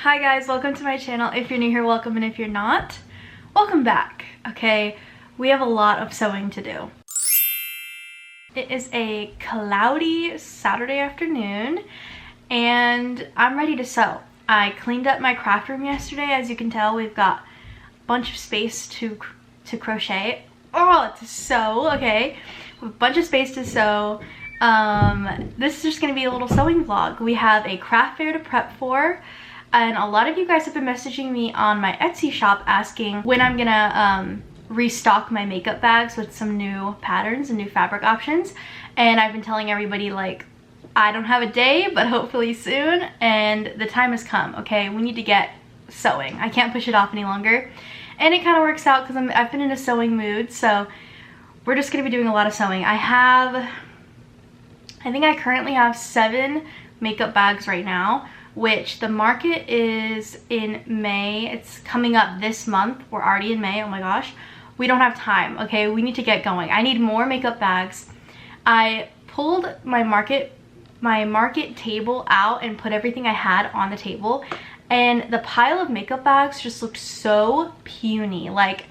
Hi guys, welcome to my channel. If you're new here, welcome, and if you're not, welcome back. Okay, we have a lot of sewing to do. It is a cloudy Saturday afternoon and I'm ready to sew. I cleaned up my craft room yesterday. As you can tell, we've got a bunch of space to crochet. Oh, to sew, okay. A bunch of space to sew. This is just gonna be a little sewing vlog. We have a craft fair to prep for, and a lot of you guys have been messaging me on my Etsy shop asking when I'm gonna restock my makeup bags with some new patterns and new fabric options. And I've been telling everybody, like, I don't have a day, but hopefully soon, and the time has come. Okay, we need to get sewing. I can't push it off any longer, and it kind of works out because I've been in a sewing mood, so we're just gonna be doing a lot of sewing. I think I currently have 7 makeup bags right now, which the market is in May. It's coming up this month. We're already in May. Oh my gosh. We don't have time. Okay, we need to get going. I need more makeup bags. I pulled my market table out and put everything I had on the table, and the pile of makeup bags just looked so puny, like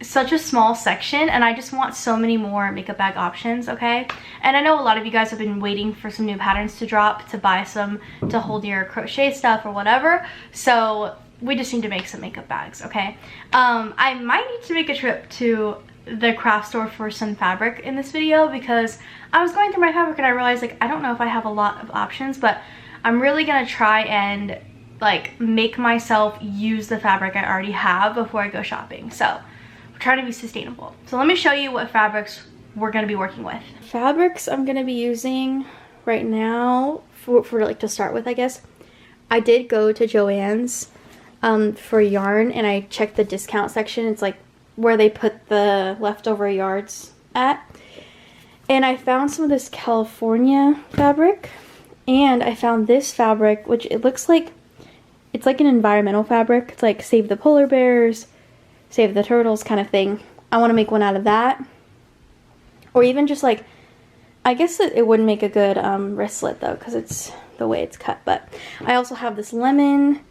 such a small section, and I just want so many more makeup bag options. Okay, and I know a lot of you guys have been waiting for some new patterns to drop, to buy some to hold your crochet stuff or whatever, so we just need to make some makeup bags. Okay, I might need to make a trip to the craft store for some fabric in this video, because I was going through my fabric and I realized, like, I don't know if I have a lot of options, but I'm really gonna try and like make myself use the fabric I already have before I go shopping. So we're trying to be sustainable. So let me show you what fabrics we're gonna be working with. Fabrics I'm gonna be using right now for like to start with, I guess. I did go to Joann's for yarn, and I checked the discount section. It's like where they put the leftover yards at. And I found some of this California fabric, and I found this fabric, which it looks like it's like an environmental fabric. It's like save the polar bears, save the turtles kind of thing. I want to make one out of that, or even just like, I guess it wouldn't make a good wristlet though, because it's the way it's cut. But I also have this lemon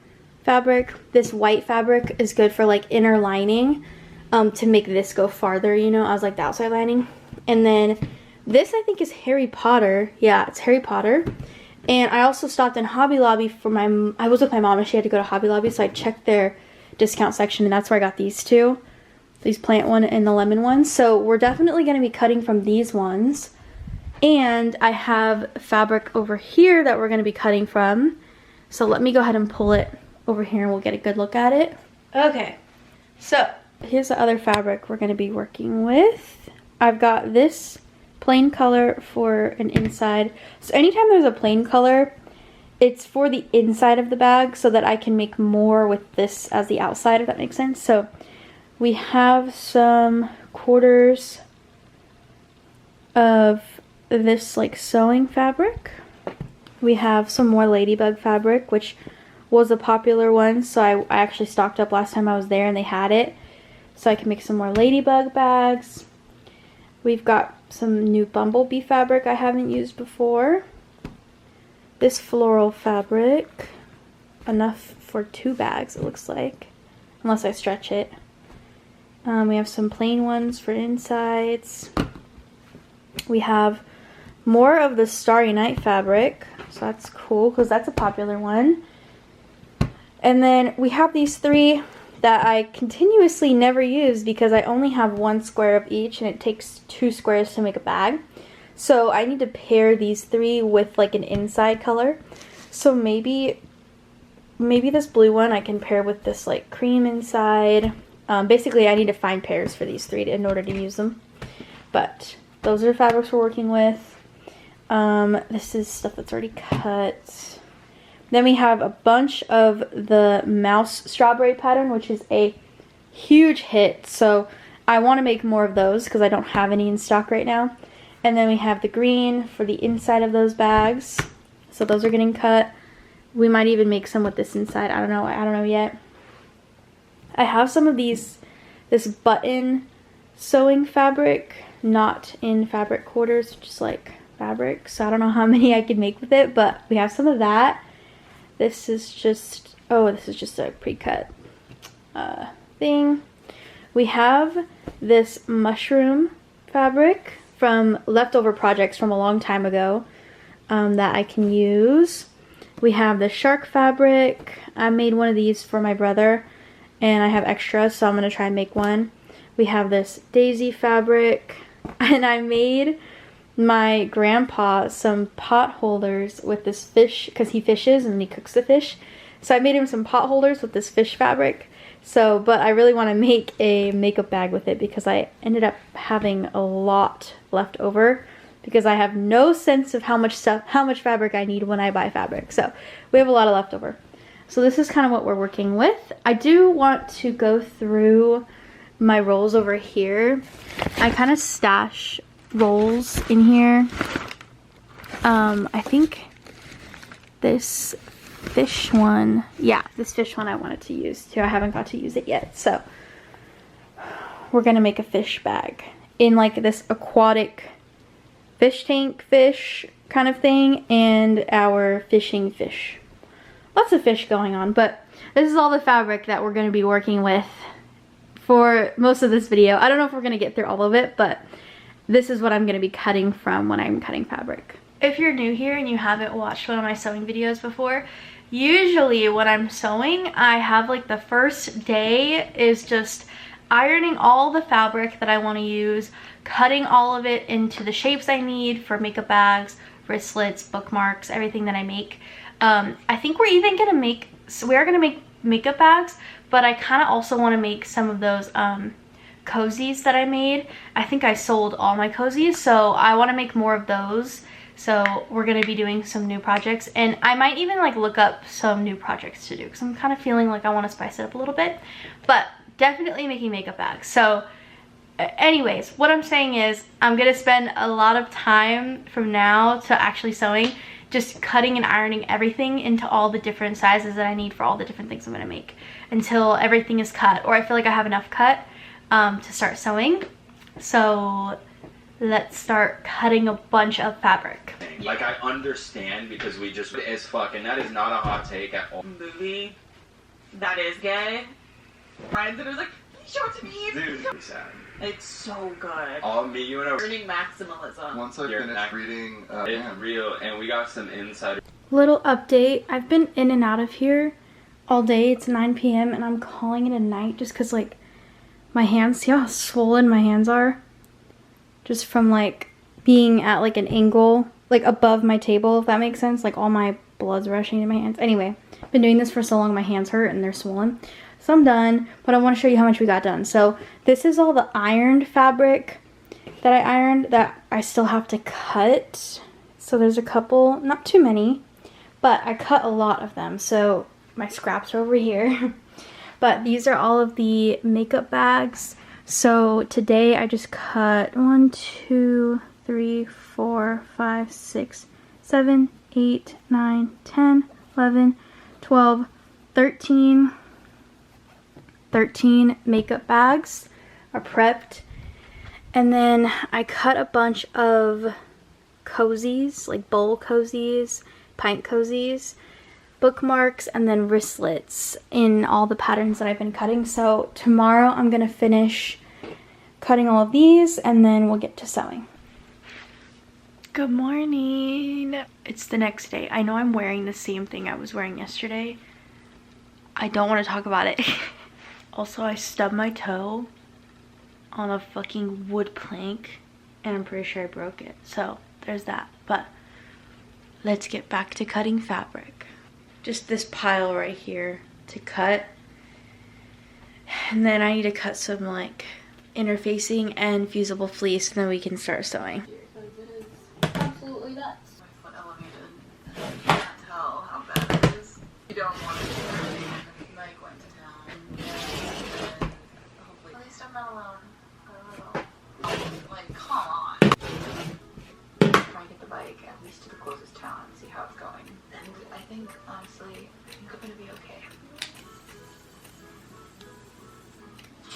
fabric. This white fabric is good for like inner lining, to make this go farther, you know, as like the outside lining. And then this I think is Harry Potter. Yeah, it's Harry Potter. And I also stopped in Hobby Lobby for I was with my mom and she had to go to Hobby Lobby, so I checked their discount section, and that's where I got these two. These plant one and the lemon one. So we're definitely going to be cutting from these ones. And I have fabric over here that we're going to be cutting from. So let me go ahead and pull it over here and we'll get a good look at it. Okay, so here's the other fabric we're going to be working with. I've got this plain color for an inside. So anytime there's a plain color, it's for the inside of the bag so that I can make more with this as the outside, if that makes sense. So we have some quarters of this like sewing fabric. We have some more ladybug fabric, which was a popular one, so I actually stocked up last time I was there and they had it, so I can make some more ladybug bags. We've got some new bumblebee fabric I haven't used before. This floral fabric, enough for 2 bags it looks like, unless I stretch it. We have some plain ones for insides. We have more of the Starry Night fabric, so that's cool because that's a popular one. And then we have these 3 that I continuously never use because I only have 1 square of each, and it takes 2 squares to make a bag. So I need to pair these 3 with like an inside color. So maybe this blue one I can pair with this like cream inside. Basically I need to find pairs for these 3 in order to use them. But those are the fabrics we're working with. This is stuff that's already cut. Then we have a bunch of the mouse strawberry pattern, which is a huge hit. So I want to make more of those because I don't have any in stock right now. And then we have the green for the inside of those bags. So those are getting cut. We might even make some with this inside. I don't know yet. I have some of this button sewing fabric, not in fabric quarters, just like fabric. So I don't know how many I could make with it, but we have some of that. This is just Oh, this is just a pre-cut thing. We have this mushroom fabric from leftover projects from a long time ago that I can use. We have the shark fabric. I made one of these for my brother and I have extra, so I'm going to try and make one. We have this daisy fabric, and I made my grandpa some pot holders with this fish because he fishes and he cooks the fish. So I made him some pot holders with this fish fabric. So, but I really want to make a makeup bag with it because I ended up having a lot left over because I have no sense of how much fabric I need when I buy fabric. So we have a lot of leftover. So this is kind of what we're working with. I do want to go through my rolls over here. I kind of stash rolls in here. I think this fish one, yeah, this fish one I wanted to use too. I haven't got to use it yet, so we're gonna make a fish bag in like this aquatic fish tank fish kind of thing, and our fishing fish. Lots of fish going on, but this is all the fabric that we're gonna be working with for most of this video. I don't know if we're gonna get through all of it, but this is what I'm gonna be cutting from when I'm cutting fabric. If you're new here and you haven't watched one of my sewing videos before, usually when I'm sewing, I have like the first day is just ironing all the fabric that I want to use, cutting all of it into the shapes I need for makeup bags, wristlets, bookmarks, everything that I make. I think we're even gonna make, so we are gonna make makeup bags, but I kind of also want to make some of those cozies that I made. I think I sold all my cozies, so I want to make more of those. So we're going to be doing some new projects, and I might even like look up some new projects to do because I'm kind of feeling like I want to spice it up a little bit, but definitely making makeup bags. So anyways, what I'm saying is I'm going to spend a lot of time from now to actually sewing, just cutting and ironing everything into all the different sizes that I need for all the different things I'm going to make until everything is cut, or I feel like I have enough cut to start sewing. So let's start cutting a bunch of fabric. Like, I understand because we just as fuck, and that is not a hot take at all. Movie that is gay. Ryan that was like, show it to me. Dude, it's sad. It's so good. All me, you and I. Learning maximalism. Once I finish reading, it's real, and we got some insider. Little update. I've been in and out of here all day. It's 9 p.m. and I'm calling it a night just because like my hands, see how swollen my hands are? Just from like being at like an angle, like above my table, if that makes sense. Like all my blood's rushing in my hands. Anyway, I've been doing this for so long my hands hurt and they're swollen. So I'm done, but I want to show you how much we got done. So this is all the ironed fabric that I ironed that I still have to cut. So there's a couple, not too many, but I cut a lot of them. So my scraps are over here. But these are all of the makeup bags. So today I just cut 1, 2, 3, 4, 5, 6, 7, 8, 9, 10, 11, 12, 13 makeup bags are prepped. And then I cut a bunch of cozies, like bowl cozies, pint cozies, bookmarks, and then wristlets in all the patterns that I've been cutting. So tomorrow I'm gonna finish cutting all of these and then we'll get to sewing. Good morning. It's the next day. I know I'm wearing the same thing I was wearing yesterday. I don't want to talk about it. Also, I stubbed my toe on a fucking wood plank and I'm pretty sure I broke it. So there's that. But let's get back to cutting fabric. Just this pile right here to cut. And then I need to cut some like interfacing and fusible fleece and then we can start sewing. Absolutely nuts. My foot elevated. I can't tell how bad it is. You don't want to do anything. Like went to town. And hopefully, at least I'm not alone. Like, come on. Try and get the bike at least to the closest town and see how it's going. And I think, honestly, I'm gonna be okay.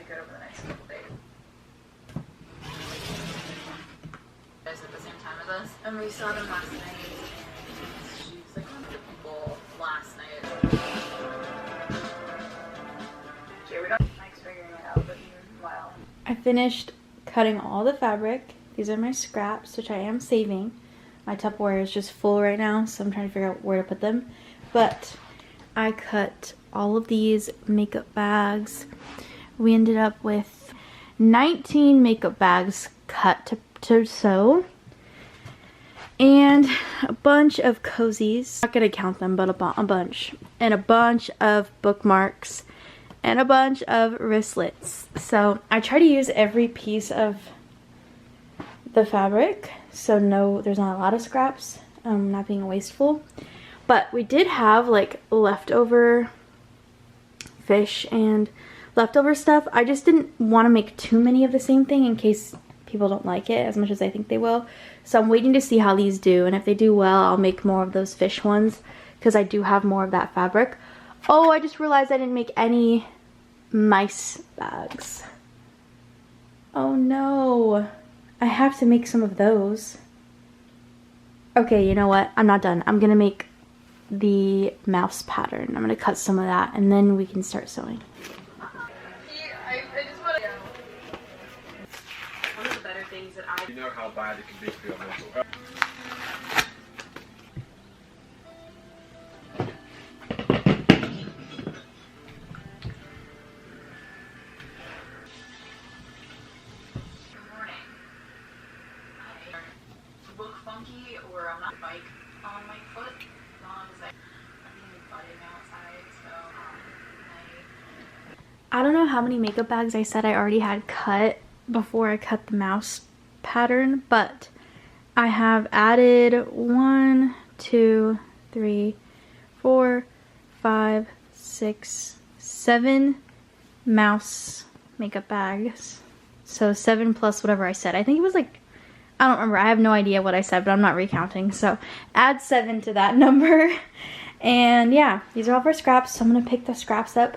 Good over the next couple days. Guys at the same time as us, and we saw them last night. And she was like one of the people last night. I finished cutting all the fabric. These are my scraps, which I am saving. My Tupperware is just full right now, so I'm trying to figure out where to put them. But I cut all of these makeup bags. We ended up with 19 makeup bags cut to sew. And a bunch of cozies. I'm not gonna count them, but a bunch. And a bunch of bookmarks. And a bunch of wristlets. So I try to use every piece of the fabric, so no, there's not a lot of scraps, not being wasteful. But we did have like leftover fish and leftover stuff. I just didn't want to make too many of the same thing in case people don't like it as much as I think they will. So I'm waiting to see how these do, and if they do well, I'll make more of those fish ones because I do have more of that fabric. Oh, I just realized I didn't make any mice bags. Oh no. I have to make some of those. Okay, you know what? I'm not done. I'm gonna make the mouse pattern. I'm gonna cut some of that and then we can start sewing. I just want to... One of the better things that I... You know how bad it can be for your mental health. Look funky or I'm not bike on my foot as long as I'm being budding outside, so I don't know how many makeup bags I said I already had cut before I cut the mouse pattern, but I have added 1, 2, 3, 4, 5, 6, 7 mouse makeup bags. So 7 plus whatever I said. I think it was like, I don't remember. I have no idea what I said, but I'm not recounting. So add 7 to that number. And yeah, these are all of our scraps. So I'm going to pick the scraps up.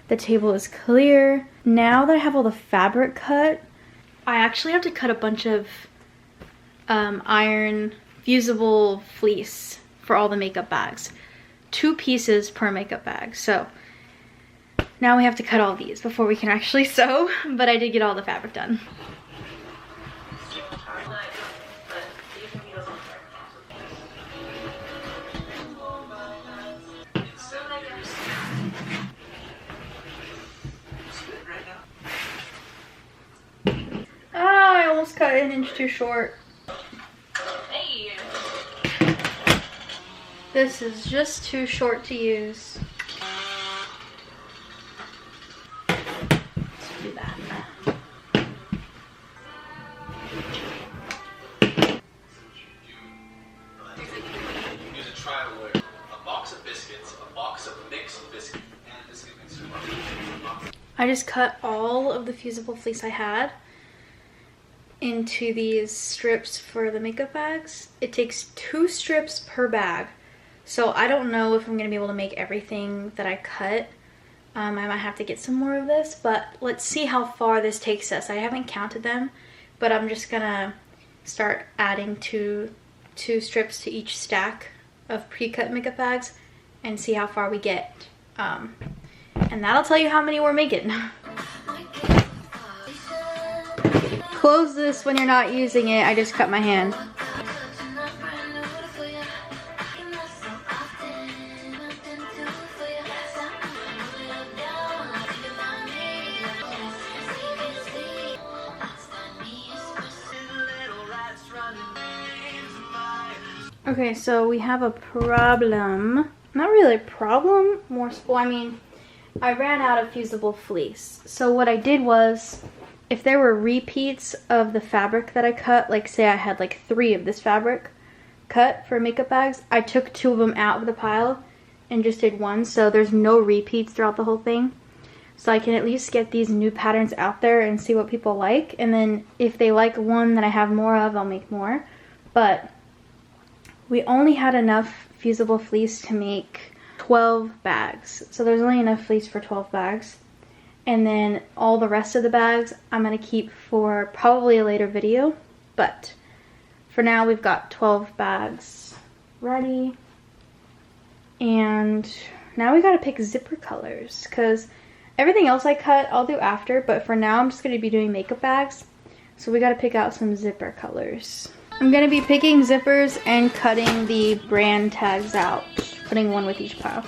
The table is clear. Now that I have all the fabric cut, I actually have to cut a bunch of iron fusible fleece for all the makeup bags. 2 pieces per makeup bag. So now we have to cut all these before we can actually sew. But I did get all the fabric done. I almost cut 1 inch too short. hey. This is just too short to use. Let's do that. Use a trial lawyer. A box of biscuits, a box of mixed biscuits, and a biscuit mixer. I just cut all of the fusible fleece I had into these strips for the makeup bags. It takes 2 strips per bag. So I don't know if I'm going to be able to make everything that I cut. I might have to get some more of this, but let's see how far this takes us. I haven't counted them, but I'm just going to start adding two strips to each stack of pre-cut makeup bags and see how far we get. And that'll tell you how many we're making. Close this when you're not using it. I just cut my hand. Okay, so we have a problem. Not really a problem, more, well, I mean, I ran out of fusible fleece. So what I did was, if there were repeats of the fabric that I cut, like say I had like 3 of this fabric cut for makeup bags, I took 2 of them out of the pile and just did 1, so there's no repeats throughout the whole thing. So I can at least get these new patterns out there and see what people like, and then if they like one that I have more of, I'll make more. But we only had enough fusible fleece to make 12 bags, so there's only enough fleece for 12 bags. And then all the rest of the bags I'm going to keep for probably a later video. But for now we've got 12 bags ready. And now we got to pick zipper colors, because Everything else I cut, I'll do after, but for now I'm just going to be doing makeup bags. So we got to pick out some zipper colors. I'm going to be picking zippers and cutting the brand tags out, putting one with each pile.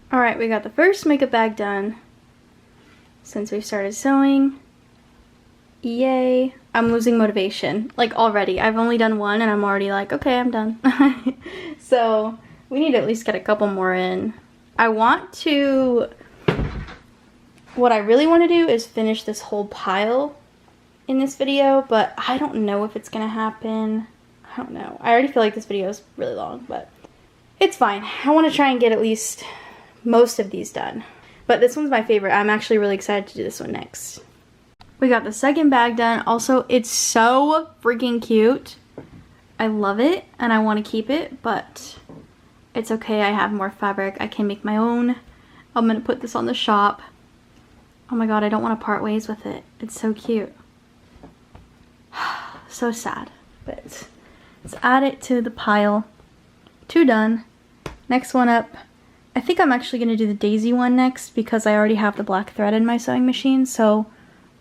Alright, we got the first makeup bag done since we started sewing. Yay. I'm losing motivation, like already. I've only done one and I'm already like, okay, I'm done. So we need to at least get a couple more in. What I really want to do is finish this whole pile in this video, but I don't know if it's gonna happen. I don't know. I already feel like this video is really long, but it's fine. I want to try and get at least most of these done. But this one's my favorite. I'm actually really excited to do this one next. We got the second bag done. Also, it's so freaking cute. I love it and I want to keep it, but it's okay. I have more fabric. I can make my own. I'm going to put this on the shop. Oh my god, I don't want to part ways with it. It's so cute. So sad. But let's add it to the pile. 2 done. Next one up. I think I'm actually going to do the daisy one next because I already have the black thread in my sewing machine, so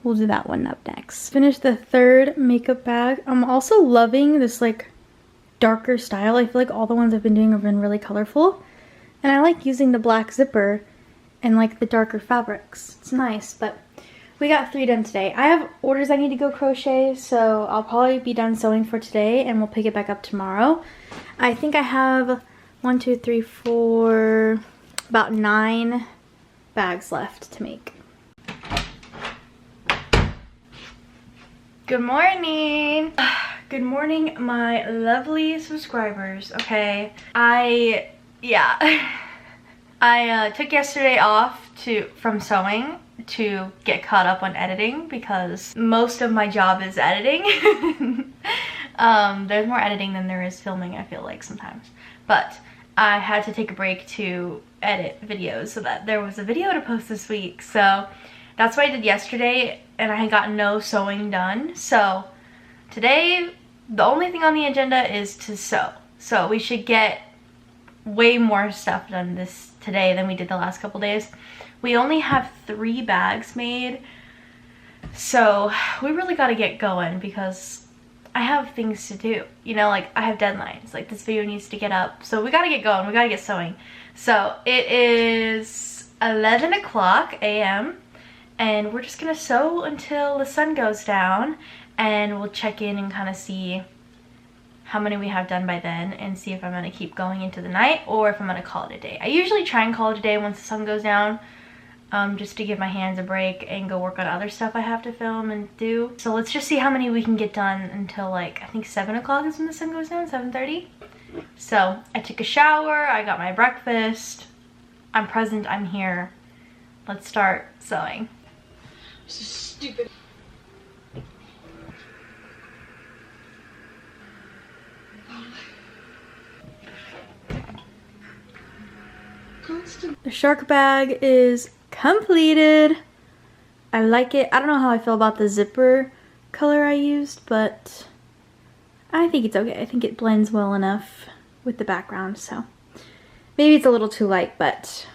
we'll do that one up next. Finish the third makeup bag. I'm also loving this like darker style. I feel like all the ones I've been doing have been really colorful, and I like using the black zipper and like the darker fabrics. It's nice. But we got 3 done today. I have orders I need to go crochet, so I'll probably be done sewing for today and we'll pick it back up tomorrow. I think I have 1, 2, 3, 4, about 9 bags left to make. Good morning. Good morning, my lovely subscribers. Okay, I took yesterday off from sewing to get caught up on editing because most of my job is editing. There's more editing than there is filming, I feel like sometimes. But I had to take a break to edit videos so that there was a video to post this week. So that's what I did yesterday, and I had gotten no sewing done. So today, the only thing on the agenda is to sew. So we should get way more stuff done today than we did the last couple days. We only have 3 bags made, so we really got to get going because I have things to do, you know, like I have deadlines, like this video needs to get up, so we gotta get going, we gotta get sewing. So it is 11 o'clock a.m. and we're just gonna sew until the sun goes down, and we'll check in and kind of see how many we have done by then and see if I'm gonna keep going into the night or if I'm gonna call it a day. I usually try and call it a day once the sun goes down, just to give my hands a break and go work on other stuff I have to film and do. So let's just see how many we can get done until like, I think 7 o'clock is when the sun goes down, 7:30. So I took a shower, I got my breakfast, I'm present, I'm here. Let's start sewing. Stupid. The shark bag is completed. I like it. I don't know how I feel about the zipper color I used, but I think it's okay. I think it blends well enough with the background, so maybe it's a little too light, but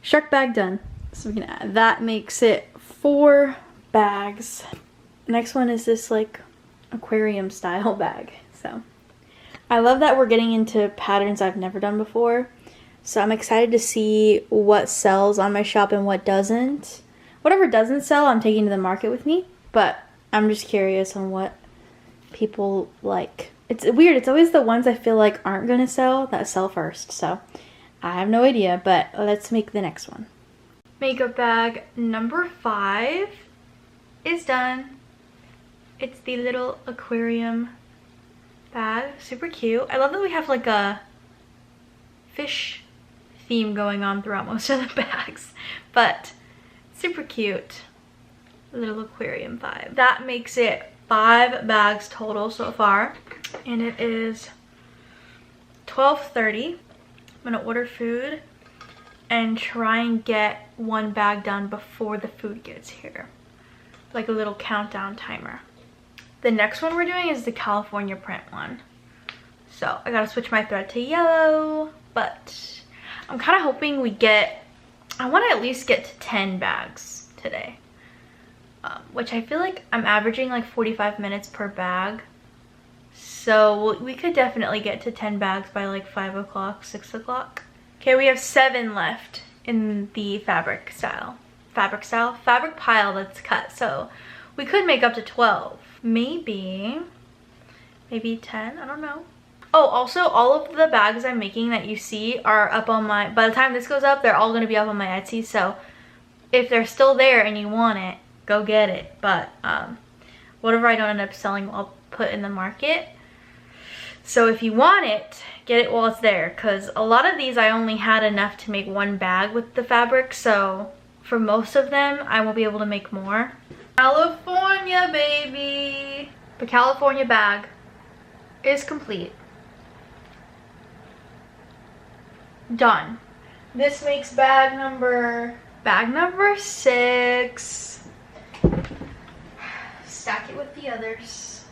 shark bag done. So we can add, that makes it 4 bags. Next one is this like aquarium style bag. So I love that we're getting into patterns I've never done before. So I'm excited to see what sells on my shop and what doesn't. Whatever doesn't sell, I'm taking to the market with me. But I'm just curious on what people like. It's weird. It's always the ones I feel like aren't gonna sell that sell first. So I have no idea, but let's make the next one. Makeup bag number 5 is done. It's the little aquarium bag. Super cute. I love that we have like a fish theme going on throughout most of the bags, but super cute. Little aquarium vibe. That makes it 5 bags total so far, and it is 12:30. I'm gonna order food and try and get 1 bag done before the food gets here, like a little countdown timer. The next one we're doing is the California print one, so I gotta switch my thread to yellow, but I'm kind of hoping we get, I want to at least get to 10 bags today. Which I feel like I'm averaging like 45 minutes per bag. So we could definitely get to 10 bags by like 5 o'clock, 6 o'clock. Okay, we have 7 left in the fabric pile that's cut. So we could make up to 12. Maybe 10, I don't know. Oh, also all of the bags I'm making that you see are up on my, by the time this goes up, they're all gonna be up on my Etsy. So if they're still there and you want it, go get it. But whatever I don't end up selling, I'll put in the market. So if you want it, get it while it's there, because a lot of these I only had enough to make 1 bag with the fabric, so for most of them I won't be able to make more. California, baby! The California bag is complete. Done. This makes bag number 6. Stack it with the others.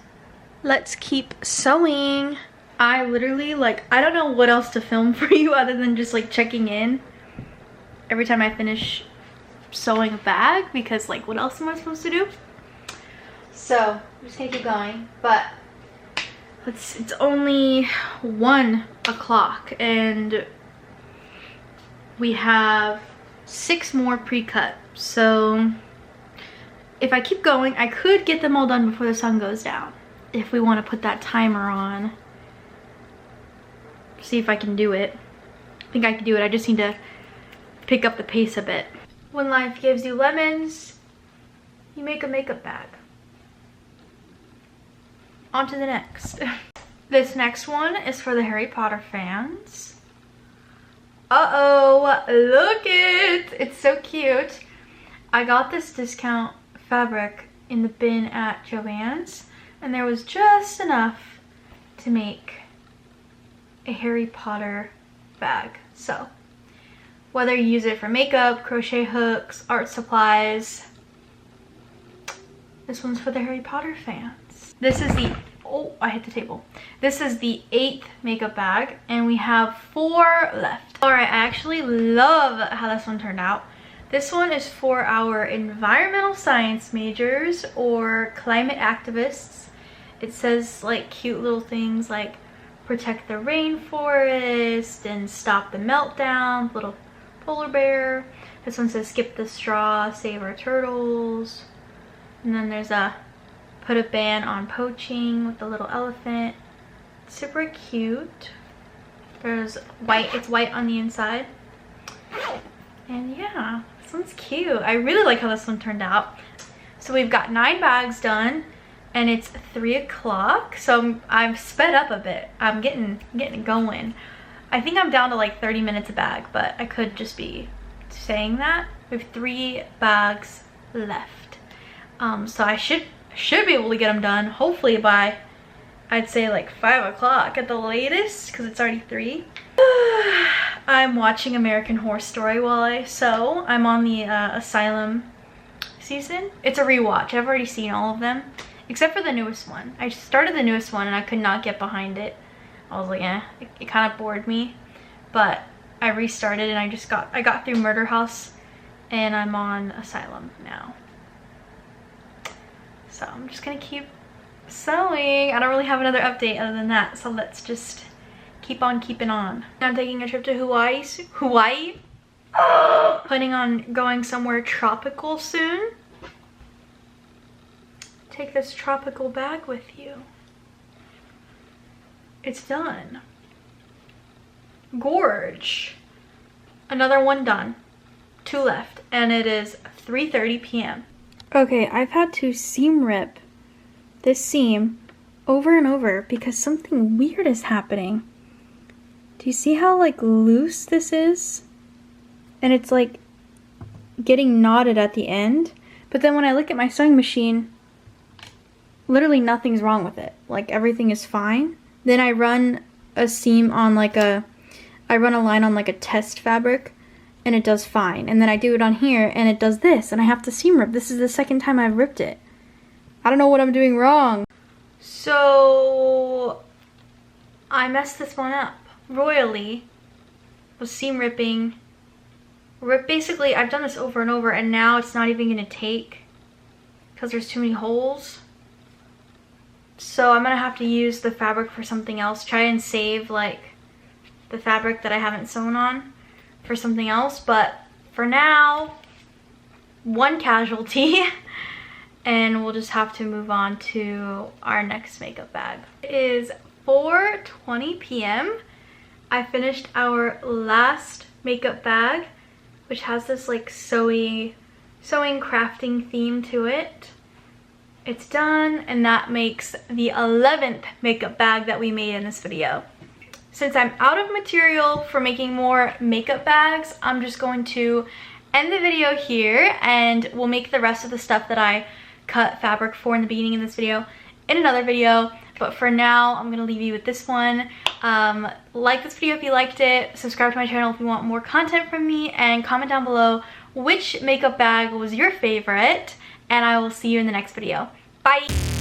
Let's keep sewing. I literally, like, I don't know what else to film for you other than just like checking in every time I finish sewing a bag, because like what else am I supposed to do? So I'm just gonna keep going, but it's only 1 o'clock and we have 6 more pre-cut. So if I keep going, I could get them all done before the sun goes down. If we want to put that timer on. See if I can do it. I think I can do it. I just need to pick up the pace a bit. When life gives you lemons, you make a makeup bag. On to the next. This next one is for the Harry Potter fans. Uh-oh, look it! It's so cute. I got this discount fabric in the bin at Joann's, and there was just enough to make a Harry Potter bag. So whether you use it for makeup, crochet hooks, art supplies, this one's for the Harry Potter fans. This is the, oh, I hit the table. This is the 8th makeup bag, and we have 4 left. All right, I actually love how this one turned out. This one is for our environmental science majors or climate activists. It says like cute little things like protect the rainforest and stop the meltdown, little polar bear. This one says skip the straw, save our turtles. And then there's a put a ban on poaching with the little elephant. Super cute. There's white, it's white on the inside. And yeah, this one's cute. I really like how this one turned out. So we've got 9 bags done and it's 3 o'clock. So I've sped up a bit. I'm getting going. I think I'm down to like 30 minutes a bag, but I could just be saying that. We have 3 bags left. So I should be able to get them done hopefully by, I'd say like 5 o'clock at the latest, because it's already 3. I'm watching American Horror Story while I sew. I'm on the Asylum season. It's a rewatch. I've already seen all of them except for the newest one. I started the newest one and I could not get behind it. I was like, eh, it kind of bored me, but I restarted and I got through Murder House and I'm on Asylum now. So I'm just gonna keep sewing. I don't really have another update other than that, so let's just keep on keeping on. I'm taking a trip to Hawaii. Planning on going somewhere tropical soon. take this tropical bag with you. It's done. Gorge. Another one done. 2 left, and it is 3:30 p.m. Okay, I've had to seam rip this seam over and over because something weird is happening. Do you see how like loose this is? And it's like getting knotted at the end. But then when I look at my sewing machine, literally nothing's wrong with it. Like everything is fine. Then I run a seam on like I run a line on like a test fabric and it does fine. And then I do it on here and it does this and I have to seam rip. This is the second time I've ripped it. I don't know what I'm doing wrong. So I messed this one up royally. Was seam ripping. Basically, I've done this over and over and now it's not even gonna take because there's too many holes. So I'm gonna have to use the fabric for something else. Try and save like the fabric that I haven't sewn on for something else. But for now, one casualty. And we'll just have to move on to our next makeup bag. It is 4:20 p.m. I finished our last makeup bag, which has this like sewing crafting theme to it. It's done, and that makes the 11th makeup bag that we made in this video. Since I'm out of material for making more makeup bags, I'm just going to end the video here, and we'll make the rest of the stuff that I cut fabric for in the beginning of this video in another video. But for now, I'm gonna leave you with this one. Like this video if you liked it, subscribe to my channel if you want more content from me, and comment down below which makeup bag was your favorite, and I will see you in the next video. Bye!